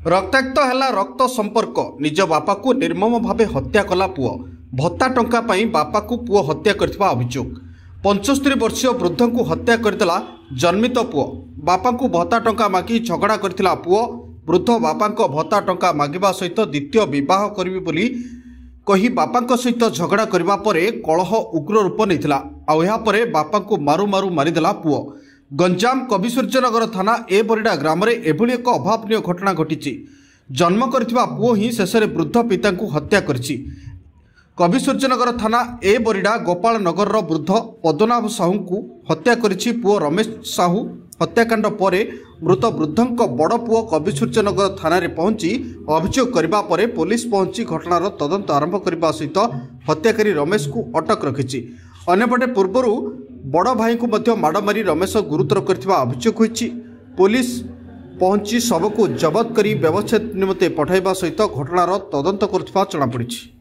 रक्ताक्त है रक्त संपर्क निज बापा को निर्मम भाव हत्या कला पुओ भत्ता टंका पाई बापा को पुओ हत्या करथिबा अभियोग 75 वर्षीय वृद्ध को हत्या करदेला जन्मित पुओ बापा को भत्ता टंका मागी झगड़ा करथिला पुओ वृद्ध बापा को भत्ता टंका मागिबा सहित द्वितीय विवाह करिबि बोली कही बापा सहित झगड़ा करबा परे कलह उग्र रूप नैथिला आ एहा परे बापा को मारू मारू मारिदेला पुओ। गंजाम कविसूर्यनगर थाना ए बरिडा ग्राम रे एभली एक अभावनीय घटना घटी जन्म करथिबा पुओ ही शेष में वृद्ध पिता को हत्या करछि। कविसूर्यनगर थाना ए बरिडा गोपाल नगर रो वृद्ध पद्मनाभ साहू को हत्या करछि पुओ रमेश साहू। हत्याकांड पर मृत वृद्धंक बड़ पुओ कविसूर्यनगर थाना रे पहुंची अभियोग करबा परे पुलिस पहुंची घटनार तदंत आरंभ करबा सहित हत्याकारी रमेश को अटक रखिछि। अन्यपटे पूर्वर बड़ भाई को मध्य माड़ मारी रमेश गुरुतर करथिबा अभियोग होइछि। पुलिस पहुंची शव को जबत करी व्यवच्छेद निमते पठाइबा सहित घटनार तदंत करथिबा जଣା पड़िछि।